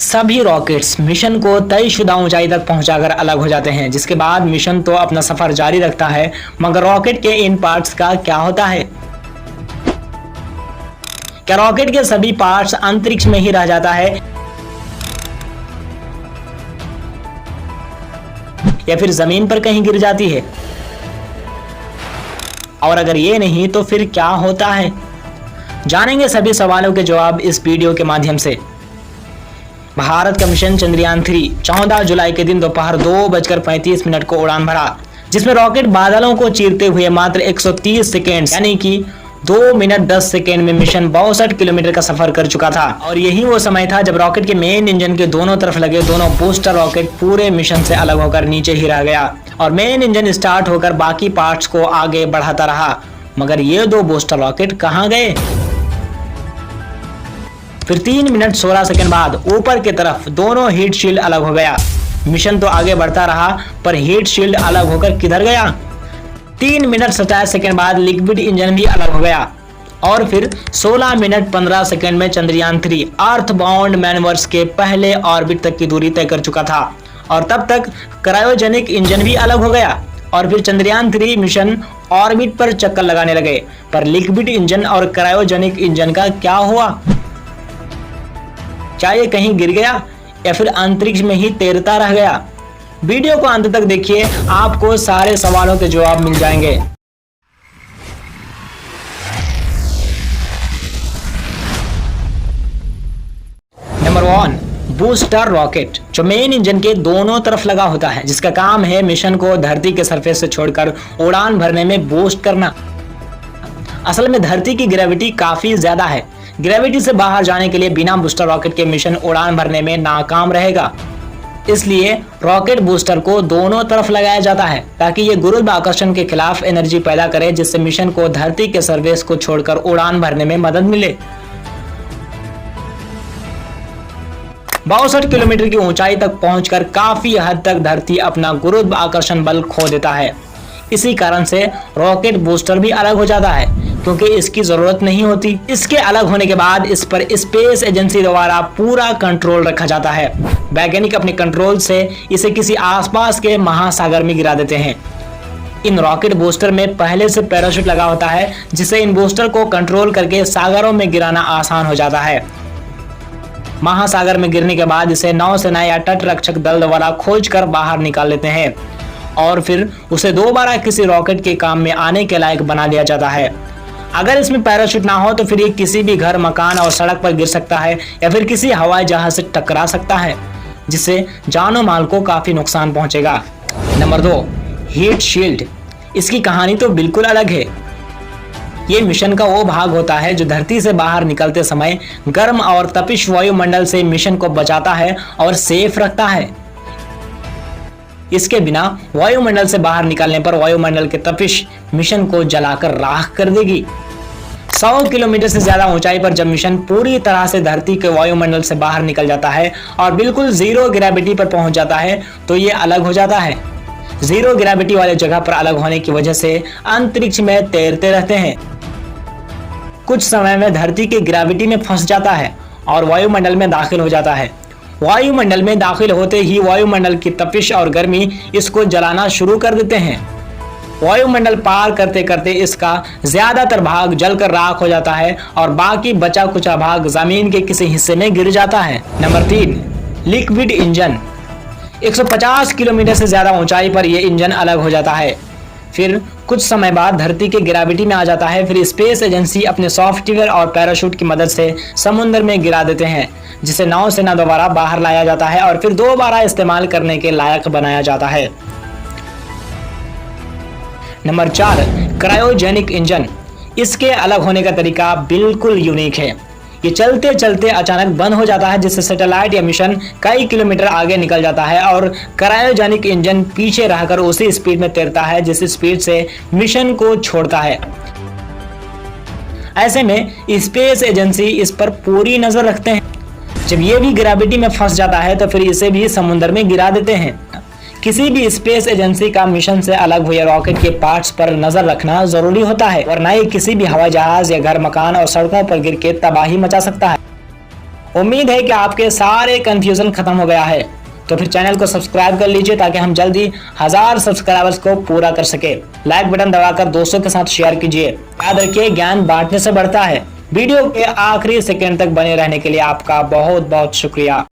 सभी rockets mission को तयशुदा ऊंचाई तक पहुंचाकर अलग हो जाते हैं, जिसके बाद मिशन तो अपना सफर जारी रखता है, मगर रॉकेट के इन पार्ट्स का क्या होता है? क्या रॉकेट के सभी पार्ट्स अंतरिक्ष में ही रह जाता है या फिर जमीन पर कहीं गिर जाती है? और अगर ये नहीं तो फिर क्या होता है? जानेंगे सभी सवालों के जवाब इस वीडियो के माध्यम से। भारत का मिशन चंद्रयान 3 14 जुलाई के दिन दोपहर 2:35 को उड़ान भरा, जिसमें रॉकेट बादलों को चीरते हुए मात्र 130 सेकेंड यानी कि 2 मिनट 10 सेकेंड में मिशन 62 किलोमीटर का सफर कर चुका था। और यही वो समय था जब रॉकेट के मेन इंजन के दोनों तरफ लगे दोनों बूस्टर रॉकेट पूरे मिशन से अलग होकर नीचे ही रह गया और मेन इंजन स्टार्ट होकर बाकी पार्ट्स को आगे बढ़ाता रहा। मगर ये दो बूस्टर रॉकेट कहां गए? फिर 3 मिनट 16 सेकंड बाद ऊपर की तरफ दोनों हीट शील्ड अलग हो गया। मिशन तो आगे बढ़ता रहा पर हीट शील्ड अलग होकर किधर गया? 3 मिनट 27 सेकंड बाद लिक्विड इंजन भी अलग हो गया और फिर 16 मिनट 15 सेकंड में चंद्रयान 3 अर्थ बाउंड मैनवर्स के पहले ऑर्बिट तक की दूरी तय कर चुका था और तब तक क्रायोजेनिक इंजन भी अलग हो गया और फिर चंद्रयान 3 मिशन ऑर्बिट पर चक्कर लगाने लगे। पर लिक्विड इंजन और क्रायोजेनिक इंजन का क्या हुआ? क्या ये कहीं गिर गया या फिर अंतरिक्ष में ही तैरता रह गया? वीडियो को अंत तक देखिए, आपको सारे सवालों के जवाब मिल जाएंगे। नंबर 1, बूस्टर रॉकेट, जो मेन इंजन के दोनों तरफ लगा होता है, जिसका काम है मिशन को धरती के सरफेस से छोड़कर उड़ान भरने में बूस्ट करना। असल में धरती की ग्रेविटी काफी ज्यादा है। ग्रेविटी से बाहर जाने के लिए बिना बूस्टर रॉकेट के मिशन उड़ान भरने में नाकाम रहेगा। इसलिए रॉकेट बूस्टर को दोनों तरफ लगाया जाता है ताकि ये गुरुत्वाकर्षण के खिलाफ एनर्जी पैदा करे, जिससे मिशन को धरती के सरफेस को छोड़कर उड़ान भरने में मदद मिले। 62 किलोमीटर की ऊंचाई तक पहुंचकर काफी हद तक धरती अपना गुरुत्वाकर्षण बल खो देता है। इसी कारण से रॉकेट बूस्टर भी अलग हो जाता है क्योंकि इसकी जरूरत नहीं होती। इसके अलग होने के बाद इस पर स्पेस एजेंसी द्वारा पूरा कंट्रोल रखा जाता है। वैज्ञानिक अपने कंट्रोल से इसे किसी आसपास के महासागर में गिरा देते हैं। इन रॉकेट बूस्टर में पहले से पैराशूट लगा होता है, जिससे इन बूस्टर को कंट्रोल करके सागरों में गिराना आसान हो जाता है। महासागर में गिरने के बाद इसे नौसेना या तट रक्षक दल द्वारा खोज कर बाहर निकाल लेते हैं और फिर उसे दोबारा किसी रॉकेट के काम में आने के लायक बना दिया जाता है। अगर इसमें पैराशूट ना हो तो फिर ये किसी भी घर, मकान और सड़क पर गिर सकता है या फिर किसी हवाई जहाज से टकरा सकता है, जिससे जानो माल को काफी नुकसान पहुंचेगा। Number 2, heat shield. इसकी कहानी तो बिल्कुल अलग है। ये मिशन का वो भाग होता है जो धरती से बाहर निकलते समय गर्म और तपिश वायुमंडल से मिशन को बचाता है और सेफ रखता है। इसके बिना वायुमंडल से बाहर निकलने पर वायुमंडल के तपिश मिशन को जलाकर राख कर देगी। 100 किलोमीटर से ज्यादा ऊंचाई पर जब मिशन पूरी तरह से धरती के वायुमंडल से बाहर निकल जाता है और बिल्कुल जीरो ग्रेविटी पर पहुंच जाता है तो ये अलग हो जाता है। जीरो ग्रेविटी वाले जगह पर अलग होने की वजह से अंतरिक्ष में तैरते रहते हैं। कुछ समय में धरती की ग्रेविटी में फंस जाता है और वायुमंडल में दाखिल हो जाता है। वायुमंडल में दाखिल होते ही वायुमंडल की तपिश और गर्मी इसको जलाना शुरू कर देते हैं। वायुमंडल पार करते करते इसका ज्यादातर भाग जलकर राख हो जाता है और बाकी बचा कुचा भाग जमीन के किसी हिस्से में गिर जाता है। Number 3, liquid engine. 150 किलोमीटर से ज्यादा ऊंचाई पर यह इंजन अलग हो जाता है, फिर कुछ समय बाद धरती के ग्रेविटी में आ जाता है। फिर स्पेस एजेंसी अपने सॉफ्टवेयर और पैराशूट की मदद से समुद्र में गिरा देते हैं, जिसे नौसेना द्वारा बाहर लाया जाता है और फिर दोबारा इस्तेमाल करने के लायक बनाया जाता है। Number 4, cryogenic engine. इसके अलग होने का तरीका बिल्कुल यूनिक है। ये चलते चलते अचानक बंद हो जाता है, जिससे सैटेलाइट या मिशन कई किलोमीटर आगे निकल जाता है और क्रायोजेनिक इंजन पीछे रहकर उसी स्पीड में तैरता है जिस स्पीड से मिशन को छोड़ता है। ऐसे में स्पेस एजेंसी इस पर पूरी नजर रखते हैं। जब ये भी ग्रेविटी में फंस जाता है तो फिर इसे भी समुद्र में गिरा देते हैं। किसी भी स्पेस एजेंसी का मिशन से अलग हुए रॉकेट के पार्ट्स पर नजर रखना जरूरी होता है, वरना ये किसी भी हवाई जहाज या घर, मकान और सड़कों पर गिर के तबाही मचा सकता है। उम्मीद है कि आपके सारे कंफ्यूजन खत्म हो गया है। तो फिर चैनल को सब्सक्राइब कर लीजिए ताकि हम जल्दी 1000 सब्सक्राइबर्स को पूरा कर सके। लाइक बटन दबाकर दोस्तों के साथ शेयर कीजिए। याद रखिए, ज्ञान बांटने से बढ़ता है। वीडियो के आखिरी सेकंड तक बने रहने के लिए आपका बहुत बहुत शुक्रिया।